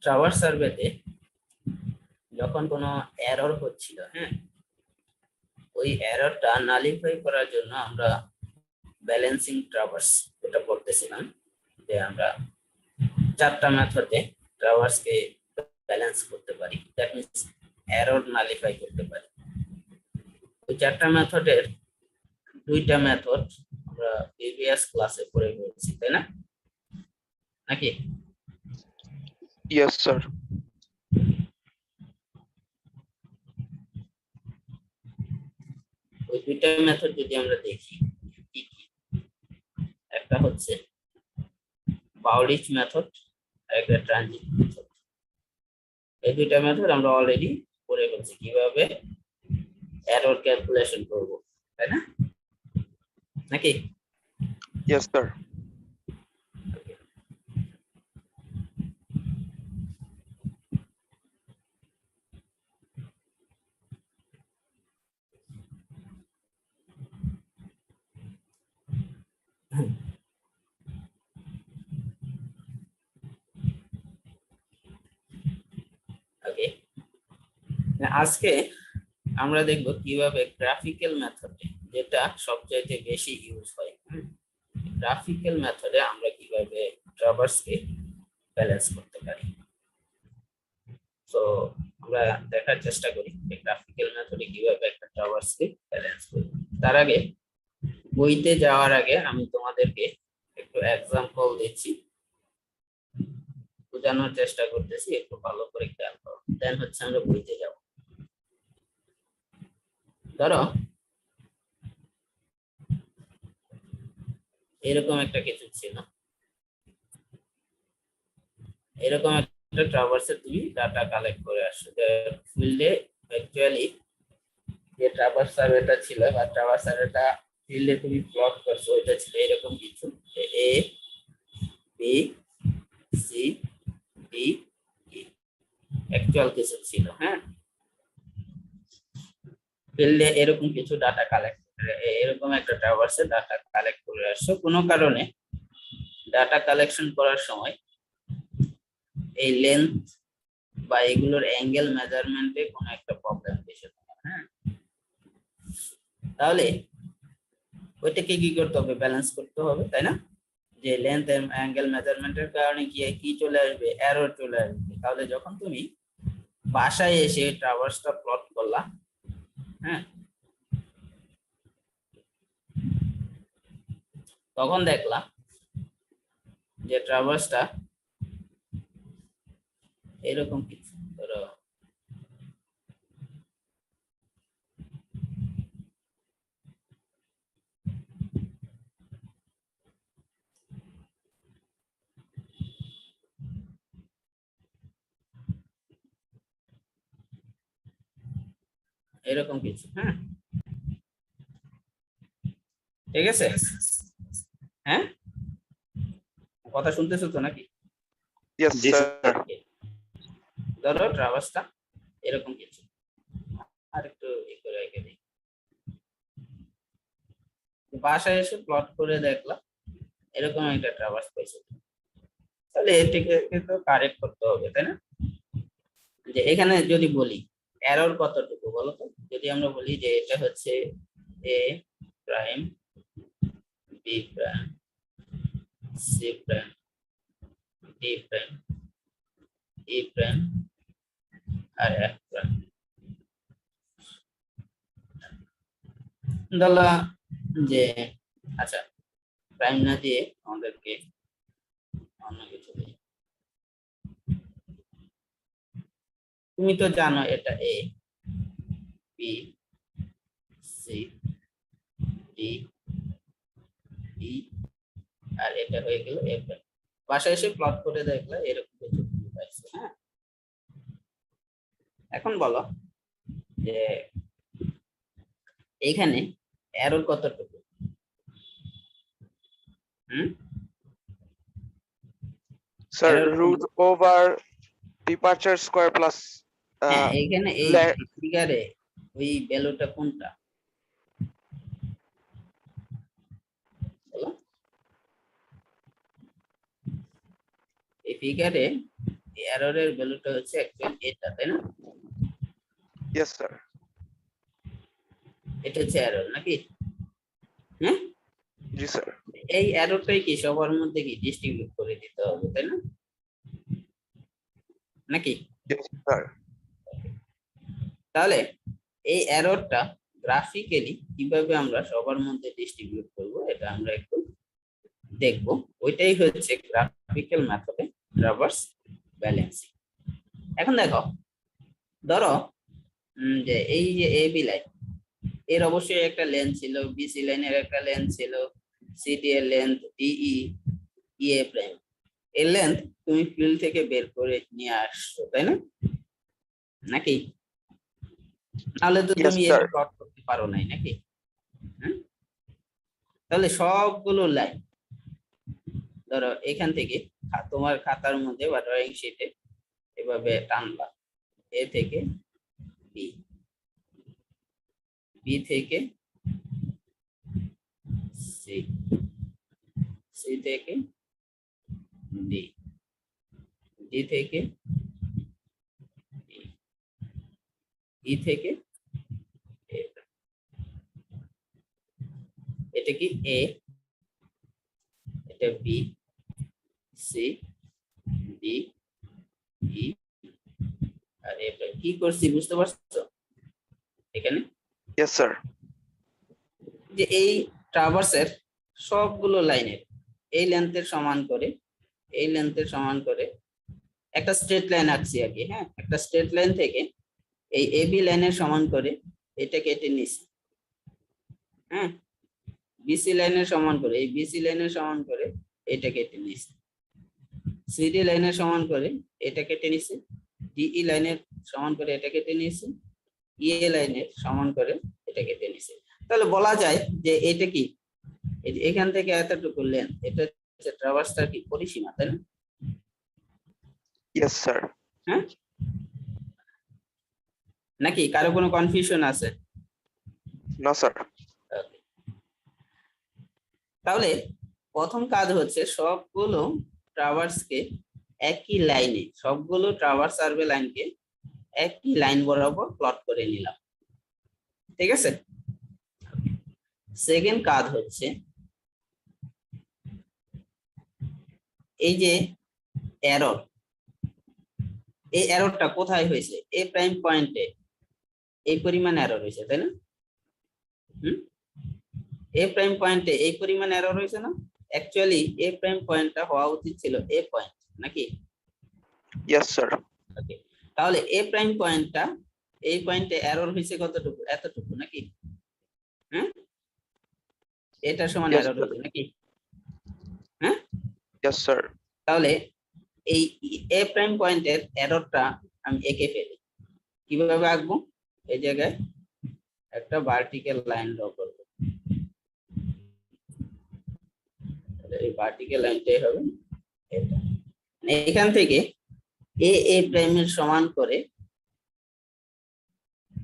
Traverse সার্ভেতে যখন কোনো error হচ্ছিল, হ্যাঁ, ওই এররটা নালিফাই করার জন্য আমরা ব্যালেন্সিং ট্রাভার্স এটা করতেছিলাম, যে আমরা 4টা মেথডে ট্রাভার্সকে ব্যালেন্স করতে পারি, দ্যাট মিন্স এরর নালিফাই করতে পারি। ওই 4টা মেথডের 2টা মেথড আমরা প্রিভিয়াস ক্লাসে পড়ে ফেলেছি, তাই না নাকি? Yes, sir. ওই 2টা মেথড যদি আমরা দেখি, কি কি, একটা হচ্ছে বাউলিচ মেথড আর একটা ট্রানজিট মেথড। এই 2টা মেথড আমরা অলরেডি পড়ে ফেলছি কিভাবে এরর ক্যালকুলেশন করব, তাই না নাকি? Yes, sir. ওকে, আজকে আমরা দেখব কিভাবে গ্রাফিক্যাল মেথডে, যেটা সবচেয়ে বেশি ইউজ হয়, গ্রাফিক্যাল মেথডে আমরা কিভাবে ট্রাভার্সকে ব্যালেন্স করতে পারি। তো আমরা দেখার চেষ্টা করি যে গ্রাফিক্যাল মেথডে কিভাবে একটা ট্রাভার্সকে ব্যালেন্স করি। তার আগে, বইতে যাওয়ার আগে আমি তোমাদেরকে একটু এক্সাম্পল দিচ্ছি, বোঝানোর চেষ্টা করতেছি, একটু ভালো করে খেয়াল করো, দেন হচ্ছে আমরা বইতে যাব। ধরো এরকম একটা কিছু ছিল, এরকম একটা ট্রাভার্সে তুমি ডাটা কালেক্ট করে আসছো, ফিল্ডে অ্যাকচুয়ালি যে ট্রাভার্স সার্ভেটা ছিল বা ট্রাভার্স সার্ভেটা ফিল্ডে তুমি প্লট করছো, এটা ছিল এরকম কিছু, A B C D E, actual কিছু ছিল, হ্যাঁ। ফিল্ডে এরকম কিছু ডাটা কালেক্ট, এরকম একটা ট্রাভার্সে ডাটা কালেক্ট করে আসছো, কোনো কারণে ডাটা কালেকশন করার সময় এই লেন্থ বা এগুলোর অ্যাঙ্গেল মেজারমেন্টে কোনো একটা প্রবলেম এসে থাকে, হ্যাঁ। তাহলে ওইটাকে কি করতে হবে? ব্যালেন্স করতে হবে, তাই না? যে লেন্থ অ্যাঙ্গেল মেজারমেন্টের কারণে কি চলে আসবে? এরর চলে আসবে। তাহলে যখন তুমি বাসায় এসে ট্রাভার্সটা প্লট করলা, হ্যাঁ, তখন দেখলা যে ট্রাভার্সটা এরকম কিছু, ধরো এরকম কিছু, হ্যাঁ, ঠিক আছে, হ্যাঁ, কথা শুনতেছো তো নাকি? Yes, জি sir. স্যার। ধরো ট্রাভার্সটা এরকম কিছু, আর একটু করে রেখে দিই, বাসায় এসে প্লট করে দেখলাম এরকম একটা ট্রাভার্স পেয়েছে, তাহলে এটিকে তো কারেক্ট করতে হবে, তাই না? যে এখানে যদি বলি এরর কতটুকু বলো তো, যদি আমরা বলি যে এটা হচ্ছে A prime B prime C prime D prime E prime আর এফ প্রাইম, ধরলাম যে আচ্ছা প্রাইম না দিয়ে আমাদেরকে অন্য কিছু দিই, তুমি তো জানো এটা এ বি সি ডি ই আর এটা হয়ে গেল এফ প্রাইম। বাসায় এসে প্লট করে দেখলে এরকম কিছু তুমি পাইছো, হ্যাঁ। এখন বলো যে এইখানে এরর কতটুকু? Sir, error, root over departure square plus হ্যাঁ, এইখানে এই le- ফিগারে ওই ভ্যালুটা কোনটা বলো? এই ফিগারে এররের ভ্যালুটা হচ্ছে অ্যাকচুয়ালি এটা, তাই না? Yes, sir. এটা হচ্ছে এরর নাকি? হ্যাঁ, জি স্যার। এই এররটাই কি সবার মধ্যে কি ডিস্ট্রিবিউট করে দিতে হবে, তাই না? নাকি? Yes, sir. তাহলে এই এররটা গ্রাফিক্যালি কিভাবে আমরা সবার মধ্যে ডিস্ট্রিবিউট করব এটা আমরা একটু দেখব। ওইটাই হচ্ছে গ্রাফিক্যাল মেথডে ট্রাভার্স ব্যালেন্সিং। এখন দেখো, ধরো যে এই যে এ বি লাইন, এর অবশ্যই একটা লেন্থ ছিল, বিসি লাইনের একটা লেন্থ ছিল, সিডি এর লেন্থ, ডিই, ইএ প্রাইম এর লেন্থ তুমি ফিল্ড থেকে বের করে নিয়ে আসছো, তাই না? নাকি? নাহলে তো Yes, তুমি sir. এটা প্লট করতে পারো নাই, নাকি? হ্যাঁ, তাহলে সবগুলো লাইন ধরো এখান থেকে তোমার খাতার মধ্যে বা ড্রয়িং শিটে এভাবে টানবা, এ থেকে বি, বি থেকে সি, সি থেকে ডি, ডি থেকে ই থেকে এ। এটা কি এ, এটা বি, সি, ডি, ই আর এ। কি করছি বুঝতে পারছো এখানে? Yes, sir. যে এই ট্রাভার্সের সবগুলো লাইনের এই লেন্থের সমান করে, এই লেন্থের সমান করে একটা স্ট্রেট লাইন আঁকছি আগে। হ্যাঁ, একটা স্ট্রেট লাইন থেকে এই এবি লাইনের সমান করে এটা কেটে নিছি। হ্যাঁ, বিসি লাইনের সমান করে, এই বিসি লাইনের সমান করে এটা কেটে নিছি। সিডি লাইনের সমান করে এটা কেটে নিছি। ডিই লাইনের সমান করে এটা কেটে নিয়েছি। ইএ লাইনের সমান করে এটা কেটে নিছি। তাহলে বলা যায় যে এটা কি, এখান থেকে এতটুকু লেন্থ, এটা হচ্ছে ট্রাভার্সটার কি পরিসীমা, তাই না? Yes, sir. হ্যাঁ, নাকি কারো কোনো কনফিউশন আছে? No, sir. Okay. তাহলে প্রথম কাজ হচ্ছে সবগুলো ট্রাভার্সকে একই লাইনে, সবগুলো ট্রাভার্স সার্ভে লাইনকে একই লাইন বরাবর প্লট করে নিলাম। ঠিক আছে। সেকেন্ড কাজ হচ্ছে এই যে এরর, এই এররটা কোথায় হয়েছে? এ প্রাইম পয়েন্টে এই পরিমাণ এরর হয়েছে, তাই না? এ প্রাইম পয়েন্টে এই পরিমাণ এরর হয়েছে না? অ্যাকচুয়ালি এ প্রাইম পয়েন্টটা হওয়া উচিত ছিল এ পয়েন্ট, নাকি? Yes, sir. ওকে, তাহলে এ প্রাইম পয়েন্টটা, এই পয়েন্টে এরর হয়েছে কতটুকু? এতটুকু, নাকি? হ্যাঁ, এটা সমান Yes, এরর sir. হয়েছে নাকি? হ্যাঁ, Yes, sir. তাহলে এই এ প্রাইম পয়েন্টের এররটা আমি এঁকে ফেলি। কিভাবে আঁকবো? এই জায়গায় একটা ভার্টিক্যাল লাইন ড্র করব। এই ভার্টিক্যাল লাইনটাই হবে এটা। এখান থেকে এ প্রাইমের সমান করে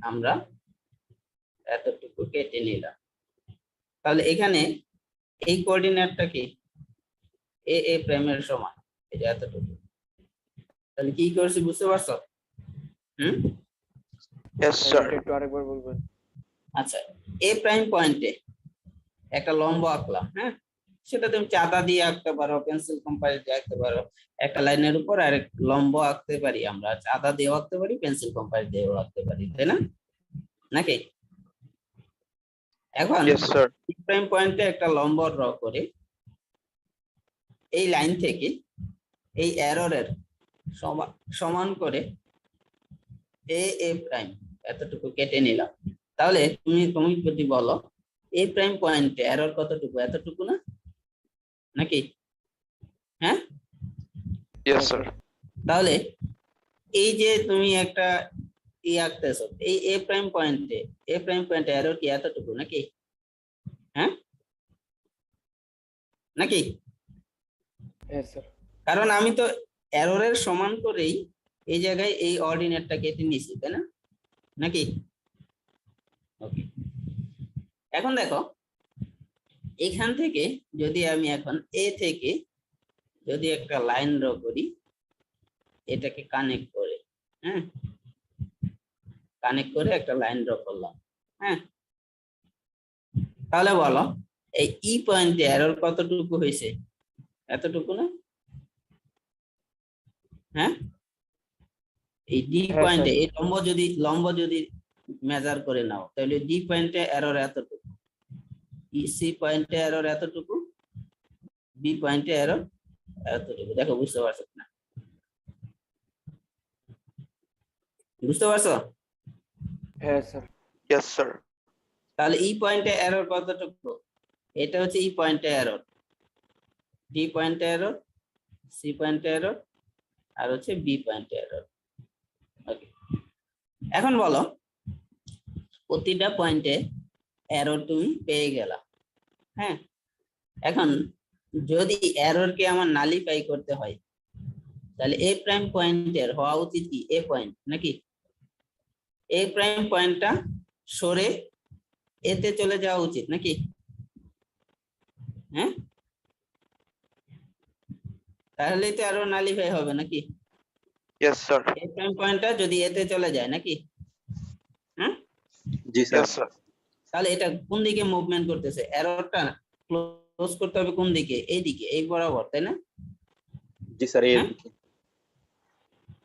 আমরা এতটুকু কেটে নিলাম। তাহলে এখানে এই কোঅর্ডিনেটটা কি? এ প্রাইমের সমান, এটা এতটুকু। তাহলে কি করছি বুঝতে পারছো? Yes, sir. একটু আরেকবার বলবেন। আচ্ছা, এ প্রাইম পয়েন্টে একটা লম্ব আঁকলাম। হ্যাঁ, সেটা তুমি চাঁদা দিয়ে আঁকতে পারো, পেন্সিল কম্পাস দিয়ে আঁকতে পারো। একটা লাইনের উপর আরেক লম্ব আঁকতে পারি আমরা, চাঁদা দিয়েও আঁকতে পারি, পেন্সিল কম্পাস দিয়েও আঁকতে পারি, তাই না? নাকি? এখন Yes, sir. প্রাইম পয়েন্টে একটা লম্ব ড্র করে এই লাইন থেকে এই এররের সমান করে এ প্রাইম এতটুকু কেটে নিলাম। তাহলে তুমি যদি বলো এ প্রাইম পয়েন্টে এরর কতটুকু? এতটুকু না, নাকি? হ্যাঁ, Yes, sir. তাহলে এই যে তুমি একটা আঁকতেছো এই এ প্রাইম পয়েন্টে এরর কি এতটুকু, নাকি? হ্যাঁ, নাকি? হ্যাঁ স্যার। কারণ আমি তো এররের সমান করেই এই জায়গায় এই অর্ডিনেটটা কেটে নিয়েছি, তাই না? নাকি? ওকে, এখন দেখো এখান থেকে যদি আমি এখন এ থেকে যদি একটা লাইন ড্র করি, এটাকে কানেক্ট করে, হ্যাঁ, কানেক্ট করে একটা লাইন ড্র করলাম। হ্যাঁ, তাহলে বলো এই ই পয়েন্টে এরর কতটুকু হয়েছে? এতটুকু না? হ্যাঁ, এই ডি হ্যাঁ, পয়েন্টে স্যার। এই লম্ব যদি মেজার করে নাও তাহলে ডি পয়েন্টে এরর এতটুকু, সি পয়েন্টে এরর এতটুকু, বি পয়েন্টে এরর এতটুকু। দেখো বুঝতে পারছো না? বুঝতে পারছো? হ্যাঁ, স্যার। Yes, sir. তাহলে ই পয়েন্টে এরর কতটুকু? এটা হচ্ছে ই পয়েন্টে এরর, ডি পয়েন্টে এরর, সি পয়েন্টে এরর, আর হচ্ছে বি পয়েন্টে এরর। ওকে, এখন বলো প্রতিটা পয়েন্টে এরর তুমি পেয়ে গেলা। হ্যাঁ, এখন যদি এররকে আমার নালিফাই করতে হয় তাহলে এ প্রাইম পয়েন্টের হওয়া উচিত কি এ পয়েন্ট নাকি? এ প্রাইম পয়েন্টটা সরে এতে চলে যাওয়া উচিত নাকি? হ্যাঁ, তাহলেই তো এরর নালিফাই হবে নাকি? Yes, sir. এ প্রাইম পয়েন্টটা যদি এতে চলে যায় নাকি? হ্যাঁ, জি স্যার। Yes, sir. তাহলে এটা কোন দিকে মুভমেন্ট করতেছে? এররটা ক্লোজ করতে হবে কোন দিকে? এই দিকে, এই বরাবর, তাই না? জি স্যার, হ্যাঁ?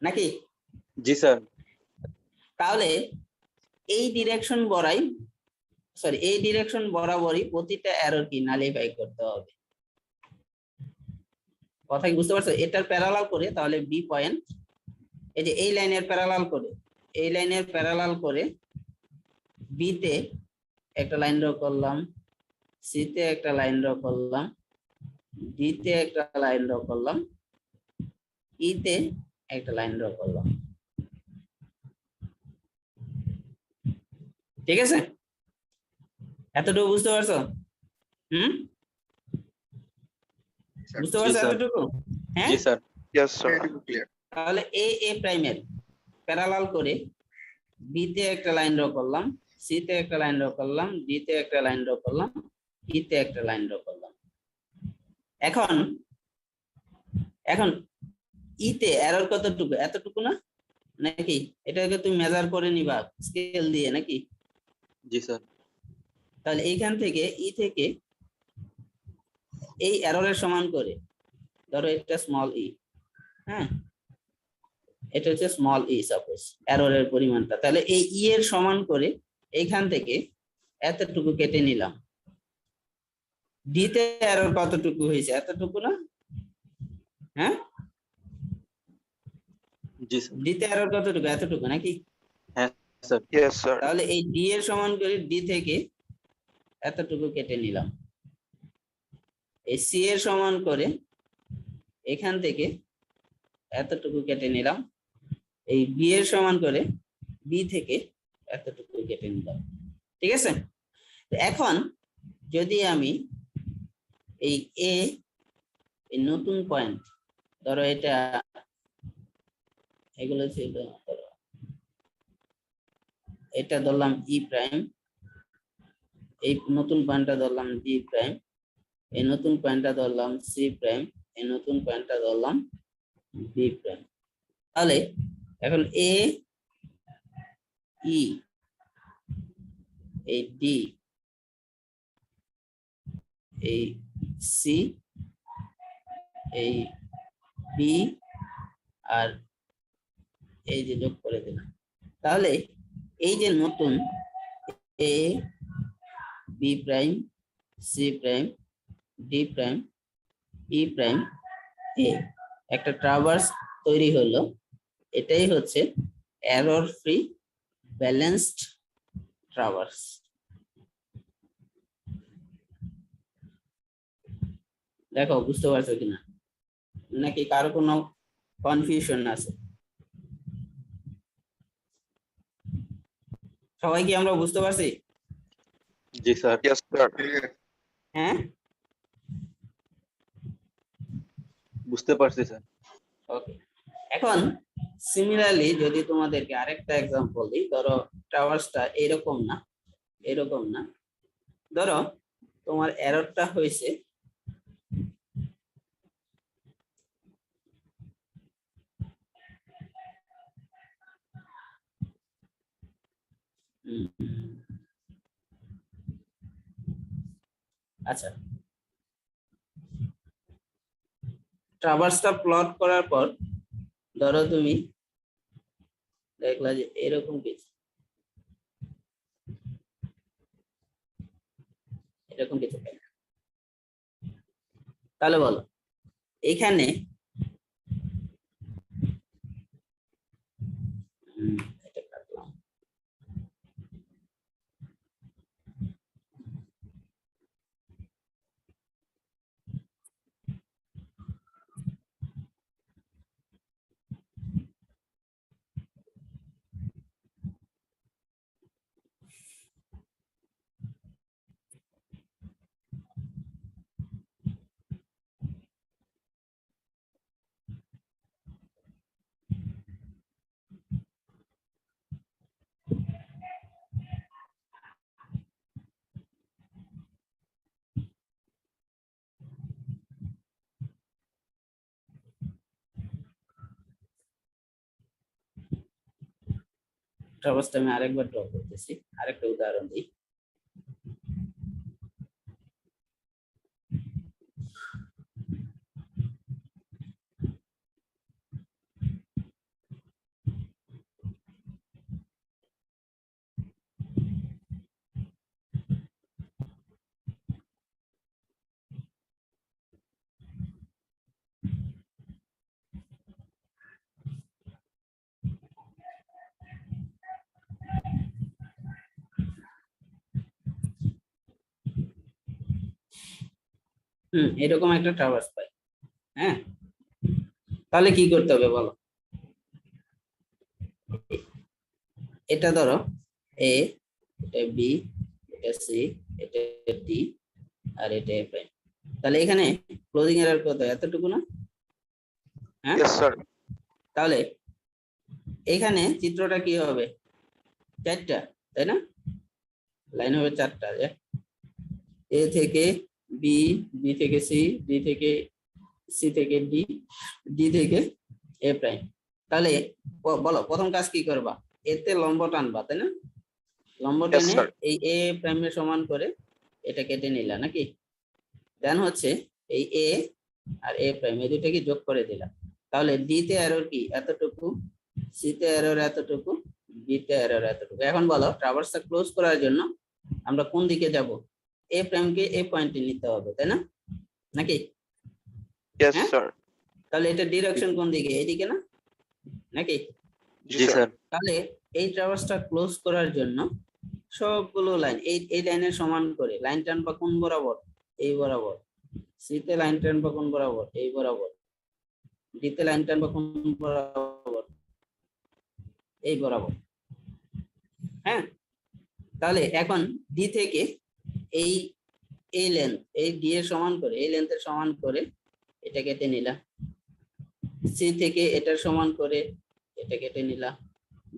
নাকি? জি স্যার। তাহলে এই ডিরেকশন এই ডিরেকশন বরাবরই প্রতিটা এরর কি নালিফাই করতে হবে। কথা কি বুঝতে পারছো? এটার প্যারালাল করে তাহলে বি পয়েন্ট, এই যে এই লাইনের প্যারালাল করে, এই লাইনের প্যারালাল করে বি তে একটা লাইন ড্র করলাম, সি তে একটা লাইন ড্র করলাম, ডি তে একটা লাইন ড্র করলাম, ই তে একটা লাইন ড্র করলাম। ঠিক আছে? এতটুকু বুঝতে পারছো? হুম, বুঝতে জি পারছো স্যার। এতটুকু? হ্যাঁ, জি স্যার। Yes, sir. তাহলে এ প্রাইমের প্যারালাল করে বি তে একটা লাইন ড্র করলাম, সি তে একটা লাইন ড্র করলাম, ডি তে একটা লাইন ড্র করলাম, ই তে একটা লাইন ড্র করলাম। এখন এখন ই তে এরর কতটুকু? এতটুকু না নাকি? এটাকে তুমি মেজার করে নিবা স্কেল দিয়ে নাকি? জি স্যার। তাহলে এইখান থেকে ই থেকে এই এররের সমান করে ধরো এটা স্মল ই, হ্যাঁ, এটা হচ্ছে স্মল ই সাপোজ এররের পরিমাণটা, তাহলে এই ই এর সমান করে এইখান থেকে এতটুকু কেটে নিলাম। ডি তে এরর কতটুকু হয়েছে? এতটুকু না? হ্যাঁ, জি স্যার। ডি তে এরর কতটুকু? এতটুকু নাকি? হ্যাঁ স্যার। Yes, sir. তাহলে এই ডি এর সমান করে ডি থেকে এতটুকু কেটে নিলাম। এই সি এর সমান করে এখান থেকে এতটুকু কেটে নিলাম। এই বি এর সমান করে বি থেকে এতটুকু কেটে নিলাম। ঠিক আছে? এখন যদি আমি এই এ এই নতুন পয়েন্ট, ধরো এটা এগুলো ছিল, ধরো এটা ধরলাম ই প্রাইম, এই নতুন পয়েন্টটা ধরলাম ডি প্রাইম, এই নতুন পয়েন্টটা ধরলাম সি প্রাইম, এই নতুন পয়েন্টটা ধরলাম বি প্রাইম। তাহলে এখন এ ই, এই ডি, এই সি, এই বি, আর এই যে যোগ করে দিলাম। তাহলে এই যে নতুন A B prime, C prime, D prime, E prime, এ একটা ট্রাভার্স তৈরি হলো। এটাই হচ্ছে এরর ফ্রি ব্যালেন্সড ট্রাভার্স। দেখো বুঝতে পারছো কিনা, নাকি কারো কোনো কনফিউশন আছে? সবাই কি আমরা বুঝতে পারছি? জি স্যার। Yes, sir. হ্যাঁ, বুঝতে পারছি স্যার। ওকে। এখন সিমিলারলি যদি তোমাদেরকে আরেকটা এক্সাম্পল দিই, ধরো টাওয়ার্সটা এরকম না, এরকম না, ধরো তোমার এররটা হয়েছে আচ্ছা, ট্রাভার্সটা প্লট করার পর ধরো তুমি দেখলা যে এরকম কিছু, এরকম কিছু পেলে। তাহলে বলো এখানে এটা কাটলাম। ট্রাভার্সটা আমি আরেকবার ড্র করতেছি, আরেকটা উদাহরণ দিই। এরকম একটা ট্রাভার্স পাই। হ্যাঁ, তাহলে কি করতে হবে বলো? এটা ধরো এ, এটা বি, এটা সি, এটা ডি, আর এটা এ প্রাইম। তাহলে এখানে ক্লোজিং এরর কত? এতটুকু না? হ্যাঁ, Yes, sir. তাহলে এখানে চিত্রটা কি হবে? চারটা, তাই না? লাইন হবে চারটা, এ থেকে বি, বি থেকে সি, বি থেকে সি থেকে ডি, ডি থেকে এ প্রাইম। তাহলে বলো প্রথম কাজ কি করবা? এতে লম্ব টানবা, তাই না? লম্ব Yes, টেনে sir. এই এ প্রাইমের সমান করে এটা কেটে নিলা নাকি? দেন হচ্ছে এই এ আর এ প্রাইম এই দুটাকে যোগ করে দিলাম। তাহলে ডি তে এরর কি? এতটুকু, সি তে এরর এতটুকু, বি তে এরর এতটুকু। এখন বলো ট্রাভার্সটা ক্লোজ করার জন্য আমরা কোন দিকে যাব? এ প্রাইমকে এ পয়েন্টে নিতে হবে, তাই না? নাকি? Yes, হ্যাঁ, sir. তাহলে এটা ডিরেকশন কোন দিকে? এইদিকে না? নাকি? জি স্যার। তাহলে এই ট্রাভার্সটা ক্লোজ করার জন্য সবগুলো লাইন এই লাইনের সমান করে লাইন টানবা কোন বরাবর? এই বরাবর। সি তে লাইন টানবা কোন বরাবর? এই বরাবর। ডি তে লাইন টানবা কোন বরাবর? এই বরাবর। হ্যাঁ, তাহলে এখন ডি থেকে এই এই লেন্থ, এই ডি এর সমান করে, এই লেন্থের সমান করে এটা কেটে নিলা। সি থেকে এটার সমান করে এটা কেটে নিলা।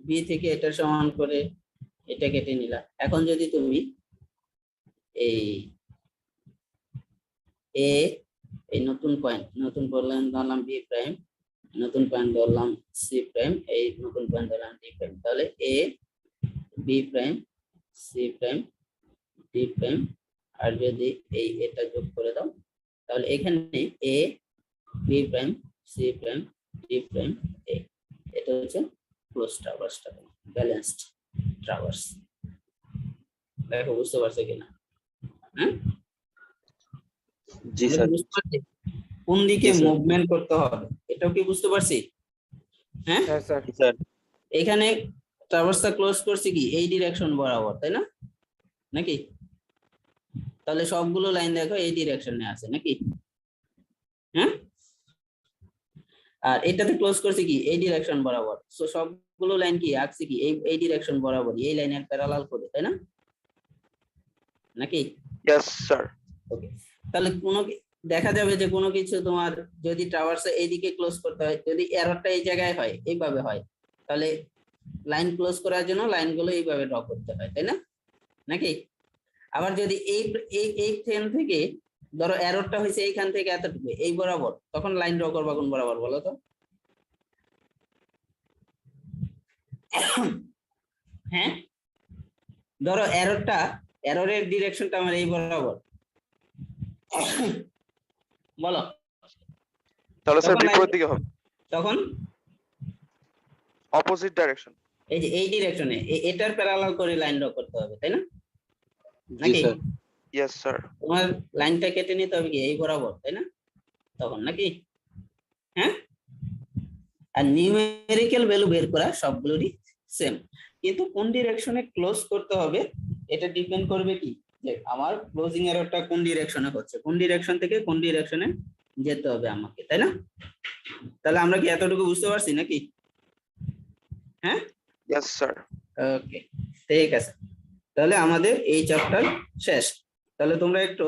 বি থেকে এটার সমান করে এটা কেটে নিলা। এখন যদি তুমি এই এ, এই নতুন পয়েন্ট ধরলাম বি প্রাইম, নতুন পয়েন্ট ধরলাম সি প্রাইম, এই নতুন পয়েন্ট ধরলাম ডি প্রাইম। তাহলে A, B prime, C prime, D prime, আর যদি এই এটা যোগ করে দাও তাহলে এখানে A, B prime, C prime, D prime, A. এটা হচ্ছে ক্লোজ ট্রাভার্সটা, ব্যালেন্সড ট্রাভার্স। দেখো বুঝতে পারছো কিনা? হ্যাঁ, জি স্যার। বুঝতে পারছি কোন দিকে জি স্যার। মুভমেন্ট করতে হবে, এটাও কি বুঝতে পারছি? হ্যাঁ হ্যাঁ স্যার। জি স্যার। এখানে ট্রাভার্সটা ক্লোজ করছি কি এই ডিরেকশন বরাবর, তাই না? নাকি? তাহলে সবগুলো লাইন দেখো এই ডিরেকশনে আছে নাকি? হ্যাঁ, আর এটাতে ক্লোজ করছি কি এই ডিরেকশন বরাবর। সো সবগুলো লাইন কি আঁকছি কি এই ডিরেকশন বরাবর, এই লাইনের প্যারালাল করে, তাই না? নাকি? Yes, sir. ওকে, তাহলে দেখা যাবে যে কোনো কিছু তোমার যদি ট্রাভার্সে এইদিকে ক্লোজ করতে হয়, যদি এররটা এই জায়গায় হয়, এইভাবে হয়, তাহলে লাইন ক্লোজ করার জন্য লাইনগুলো এইভাবে ড্র করতে হয়, তাই না? নাকি? আবার যদি এই ট্রেন থেকে ধরো এররটা হয়েছে এইখান থেকে এতটুকু এই বরাবর, তখন লাইন ড্র করবা কোন বরাবর বলো তো? হ্যাঁ, ধরো এররের ডিরেকশনটা আমার এই বরাবর, বলো তাহলে স্যার তখন বিপরীত দিকে হবে, তখন অপোজিট ডাইরেকশন। এই যে এই ডিরেকশনে এটার প্যারালাল করে লাইন ড্র করতে হবে, তাই না? জি নাকি স্যার। Yes sir. তোমার লাইনটা কেটে নিতে হবে কি এই বরাবর, তাই না? তখন নাকি, হ্যাঁ। আর নিউমেরিক্যাল ভ্যালু বের করা সবগুলোরই সেম, কিন্তু কোন ডিরেকশনে ক্লোজ করতে হবে এটা ডিপেন্ড করবে কি যে আমার ক্লোজিং এররটা কোন ডিরেকশনে হচ্ছে, কোন ডিরেকশন থেকে কোন ডিরেকশনে যেতে হবে আমাকে, তাই না? তাহলে আমরা কি এতটুকু বুঝতে পারছি নাকি? হ্যাঁ, ইয়েস স্যার। ওকে, ঠিক আছে। তাহলে আমাদের এই চ্যাপ্টার শেষ। তাহলে তোমরা একটু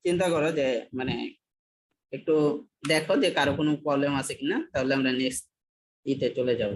চিন্তা করো যে মানে একটু দেখো যে কারো কোনো প্রবলেম আছে কিনা, তাহলে আমরা নেক্সট ইতে চলে যাব।